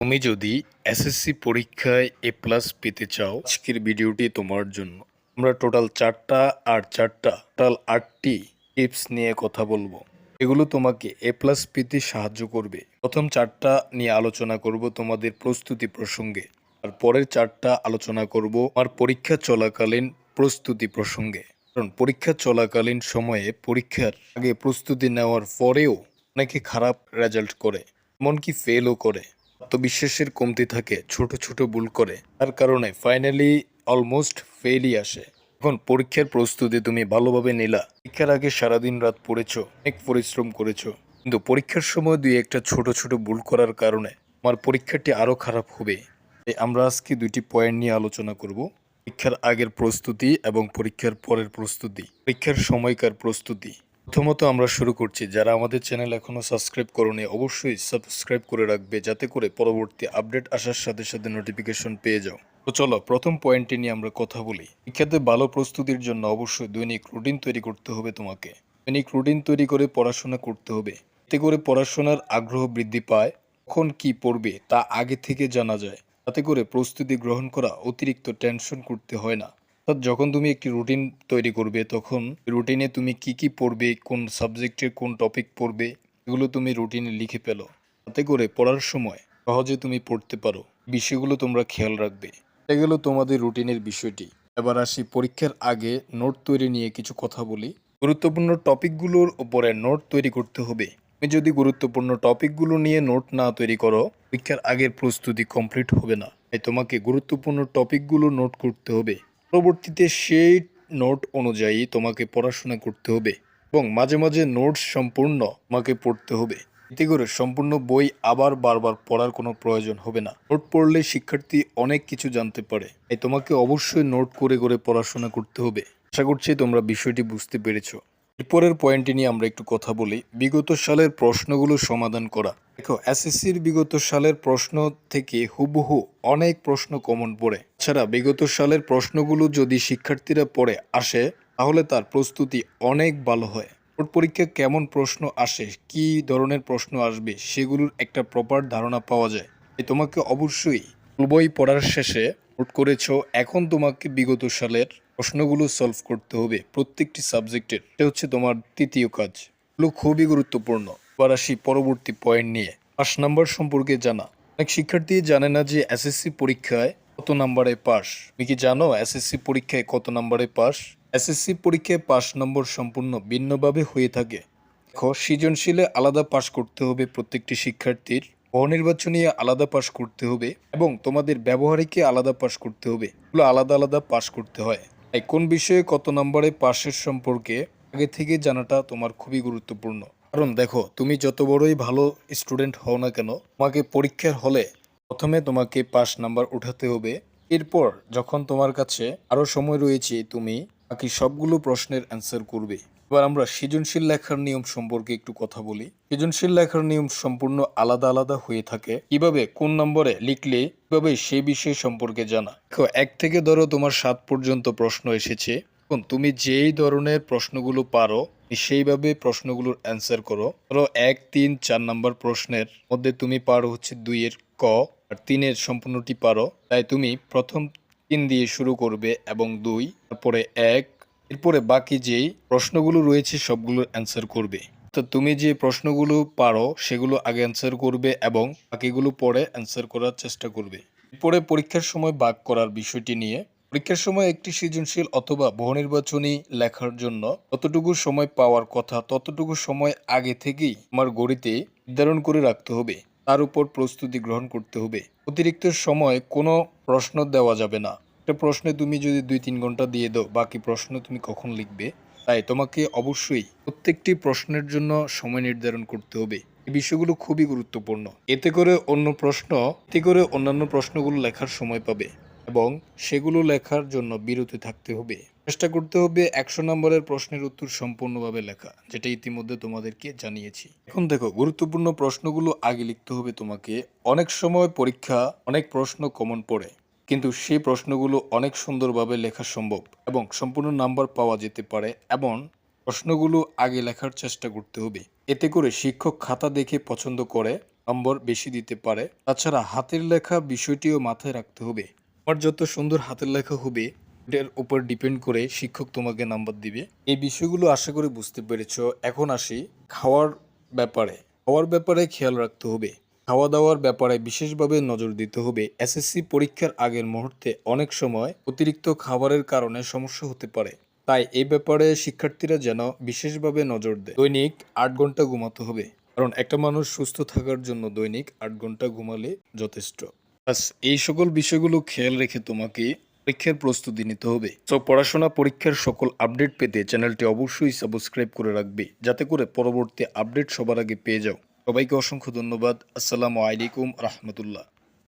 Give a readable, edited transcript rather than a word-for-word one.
তুমি যদি এসএসসি পরীক্ষায় এ প্লাস পেতে চাও, আজকের ভিডিওটি তোমার জন্য। আমরা টোটাল 4টা আর 4টা টোটাল 8টি টিপস নিয়ে কথা বলবো। এগুলো তোমাকে এ প্লাস পেতে সাহায্য করবে। প্রথম 4টা নিয়ে আলোচনা করব তোমাদের প্রস্তুতি প্রসঙ্গে, আর পরের 4টা আলোচনা করব আমার পরীক্ষা চলাকালীন প্রস্তুতি প্রসঙ্গে। কারণ পরীক্ষা চলাকালীন সময়ে পরীক্ষার আগে প্রস্তুতি নেওয়ার পরেও অনেকে খারাপ রেজাল্ট করে, এমনকি ফেলও করে। আত্মবিশ্বাসের কমতি থাকে, ছোট ছোট ভুল করে, তার কারণে ফাইনালি অলমোস্ট ফেলই আসে। এখন পরীক্ষার প্রস্তুতি তুমি ভালোভাবে নিলা, পরীক্ষার আগে সারাদিন রাত পড়েছো, অনেক পরিশ্রম করেছো, কিন্তু পরীক্ষার সময় দুই একটা ছোট ছোট ভুল করার কারণে আমার পরীক্ষাটি আরো খারাপ হবে। তাই আমরা আজকে দুইটি পয়েন্ট নিয়ে আলোচনা করব: পরীক্ষার আগের প্রস্তুতি এবং পরীক্ষার পরের প্রস্তুতি, পরীক্ষার সময়কার প্রস্তুতি। প্রথমত আমরা শুরু করছি। যারা আমাদের চ্যানেল এখনো সাবস্ক্রাইব করোনি, অবশ্যই সাবস্ক্রাইব করে রাখবে, যাতে করে পরবর্তী আপডেট আসার সাথে সাথে নোটিফিকেশন পেয়ে যাও। তো চলো প্রথম পয়েন্টটি নিয়ে আমরা কথা বলি। পরীক্ষাতে ভালো প্রস্তুতির জন্য অবশ্যই দৈনিক রুটিন তৈরি করতে হবে তোমাকে। দৈনিক রুটিন তৈরি করে পড়াশোনা করতে হবে। এতে করে পড়াশোনার আগ্রহ বৃদ্ধি পায়। কখন কি পড়বে তা আগে থেকে জানা যায়। তাতে করে প্রস্তুতি গ্রহণ করা অতিরিক্ত টেনশন করতে হয় না। অর্থাৎ যখন তুমি একটি রুটিন তৈরি করবে, তখন রুটিনে তুমি কি কি পড়বে, কোন সাবজেক্টের কোন টপিক পড়বে, এগুলো তুমি রুটিনে লিখে ফেলো। তাতে করে পড়ার সময় সহজে তুমি পড়তে পারো। বিষয়গুলো তোমরা খেয়াল রাখবে। এটা গেল তোমাদের রুটিনের বিষয়টি। এবার আসি পরীক্ষার আগে নোট তৈরি নিয়ে কিছু কথা বলি। গুরুত্বপূর্ণ টপিকগুলোর উপরে নোট তৈরি করতে হবে। তুমি যদি গুরুত্বপূর্ণ টপিকগুলো নিয়ে নোট না তৈরি করো, পরীক্ষার আগের প্রস্তুতি কমপ্লিট হবে না। তাই তোমাকে গুরুত্বপূর্ণ টপিকগুলো নোট করতে হবে। পরবর্তীতে সেই নোট অনুযায়ী তোমাকে পড়াশোনা করতে হবে এবং মাঝে মাঝে নোটস সম্পূর্ণ তোমাকে পড়তে হবে। এতে করে সম্পূর্ণ বই আবার বারবার পড়ার কোনো প্রয়োজন হবে না। নোট পড়লে শিক্ষার্থী অনেক কিছু জানতে পারে। তাই তোমাকে অবশ্যই নোট করে করে পড়াশোনা করতে হবে। আশা করছি তোমরা বিষয়টি বুঝতে পেরেছো। এরপরের পয়েন্টটি নিয়ে আমরা একটু কথা বলি। বিগত সালের প্রশ্নগুলো সমাধান করা। দেখো, এসএসসির বিগত সালের প্রশ্ন থেকে হুবহু অনেক প্রশ্ন কমন পড়ে। ছাড়া বিগত সালের প্রশ্নগুলো যদি শিক্ষার্থীরা পড়ে আসে, তাহলে তার প্রস্তুতি অনেক ভালো হয়। বোর্ড পরীক্ষা কেমন প্রশ্ন আসে, কী ধরনের প্রশ্ন আসবে, সেগুলোর একটা প্রপার ধারণা পাওয়া যায়। তাই তোমাকে অবশ্যই বই পড়ার শেষে নোট করেছো, এখন তোমাকে বিগত সালের প্রশ্নগুলো সলভ করতে হবে প্রত্যেকটি সাবজেক্টের। এটা হচ্ছে তোমার তৃতীয় কাজ। এগুলো খুবই গুরুত্বপূর্ণ। এবার আসি পরবর্তী পয়েন্ট নিয়ে, পাস নাম্বার সম্পর্কে জানা। অনেক শিক্ষার্থী জানে না যে এসএসসি পরীক্ষায় কত নাম্বারে পাস। তুমি কি জানো এসএসসি পরীক্ষায় কত নাম্বারে পাস? এসএসসি পরীক্ষায় পাস নম্বর সম্পূর্ণ ভিন্নভাবে হয়ে থাকে। দেখো, সৃজনশীলে আলাদা পাস করতে হবে প্রত্যেকটি শিক্ষার্থীর, বহুনির্বাচনী আলাদা পাস করতে হবে, এবং তোমাদের ব্যবহারিকে আলাদা পাস করতে হবে। এগুলো আলাদা আলাদা পাস করতে হয়। তাই কোন বিষয়ে কত নম্বরে পাশের সম্পর্কে আগে থেকে জানাটা তোমার খুবই গুরুত্বপূর্ণ। কারণ দেখো, তুমি যত বড়ই ভালো স্টুডেন্ট হও না কেন, তোমাকে পরীক্ষার হলে প্রথমে তোমাকে পাস নাম্বার উঠাতে হবে। এরপর যখন তোমার কাছে আরও সময় রয়েছে, তুমি বাকি সবগুলো প্রশ্নের অ্যান্সার করবে। এবার আমরা সৃজনশীল লেখার নিয়ম সম্পর্কে একটু কথা বলি। সৃজনশীল লেখার নিয়ম সম্পূর্ণ আলাদা আলাদা হয়ে থাকে। কিভাবে কোন নম্বরে লিখলে কিভাবে সেই বিষয় সম্পর্কে জানা। দেখো, 1 থেকে ধরো তোমার 7 পর্যন্ত প্রশ্ন এসেছে। এখন তুমি যেই ধরনের প্রশ্নগুলো পারো সেইভাবে প্রশ্নগুলোর অ্যান্সার করো। ধরো 1, 3, 4 নম্বর প্রশ্নের মধ্যে তুমি পারো হচ্ছে 2 এর ক, আর 3 এর সম্পূর্ণটি পারো। তাই তুমি প্রথম 3 দিয়ে শুরু করবে এবং 2, তারপরে 1, এরপরে বাকি যেই প্রশ্নগুলো রয়েছে সবগুলোর অ্যান্সার করবে। তো তুমি যে প্রশ্নগুলো পারো সেগুলো আগে অ্যান্সার করবে এবং বাকিগুলো পরে অ্যান্সার করার চেষ্টা করবে। এরপরে পরীক্ষার সময় ভাগ করার বিষয়টি নিয়ে, পরীক্ষার সময় একটি সৃজনশীল অথবা বহুনির্বাচনী লেখার জন্য যতটুকু সময় পাওয়ার কথা ততটুকু সময় আগে থেকেই আমার গড়িতে নির্ধারণ করে রাখতে হবে। তার উপর প্রস্তুতি গ্রহণ করতে হবে। অতিরিক্ত সময় কোনো প্রশ্ন দেওয়া যাবে না। একটা প্রশ্নে তুমি যদি 2-3 ঘন্টা দিয়ে দাও, বাকি প্রশ্ন তুমি কখন লিখবে? তাই তোমাকে অবশ্যই প্রত্যেকটি প্রশ্নের জন্য সময় নির্ধারণ করতে হবে। এই বিষয়গুলো খুবই গুরুত্বপূর্ণ। এতে করে অন্যান্য প্রশ্নগুলো লেখার সময় পাবে এবং সেগুলো লেখার জন্য বিরতি থাকতে হবে। চেষ্টা করতে হবে 100 নম্বরের প্রশ্নের উত্তর সম্পূর্ণভাবে লেখা, যেটা ইতিমধ্যে তোমাদেরকে জানিয়েছি। এখন দেখো, গুরুত্বপূর্ণ প্রশ্নগুলো আগে লিখতে হবে তোমাকে। অনেক সময় পরীক্ষা অনেক প্রশ্ন কমন পড়ে, কিন্তু সেই প্রশ্নগুলো অনেক সুন্দরভাবে লেখা সম্ভব এবং সম্পূর্ণ নাম্বার পাওয়া যেতে পারে। এবং প্রশ্নগুলো আগে লেখার চেষ্টা করতে হবে। এতে করে শিক্ষক খাতা দেখে পছন্দ করে নম্বর বেশি দিতে পারে। তাছাড়া হাতের লেখা বিষয়টিও মাথায় রাখতে হবে। তোমার যত সুন্দর হাতের লেখা হবে এটার উপর ডিপেন্ড করে শিক্ষক তোমাকে নাম্বার দিবে। এই বিষয়গুলো আশা করি বুঝতে পেরেছো। এখন আসি খাওয়ার ব্যাপারে। খাওয়ার ব্যাপারে খেয়াল রাখতে হবে। খাওয়া দাওয়ার ব্যাপারে বিশেষভাবে নজর দিতে হবে। এসএসসি পরীক্ষার আগের মুহূর্তে অনেক সময় অতিরিক্ত খাবারের কারণে সমস্যা হতে পারে। তাই এই ব্যাপারে শিক্ষার্থীরা যেন বিশেষভাবে নজর দেয়। দৈনিক ৮ ঘন্টা ঘুমাতে হবে, কারণ একটা মানুষ সুস্থ থাকার জন্য দৈনিক ৮ ঘন্টা ঘুমালে যথেষ্ট। ব্যাস এই সকল বিষয়গুলো খেয়াল রেখে তোমাকে পরীক্ষার প্রস্তুতি নিতে হবে। তো পড়াশোনা পরীক্ষার সকল আপডেট পেতে চ্যানেলটি অবশ্যই সাবস্ক্রাইব করে রাখবে, যাতে করে পরবর্তী আপডেট সবার আগে পেয়ে যাও। সবাইকে অসংখ্য ধন্যবাদ। আসসালামু আলাইকুম রহমতুল্লাহ।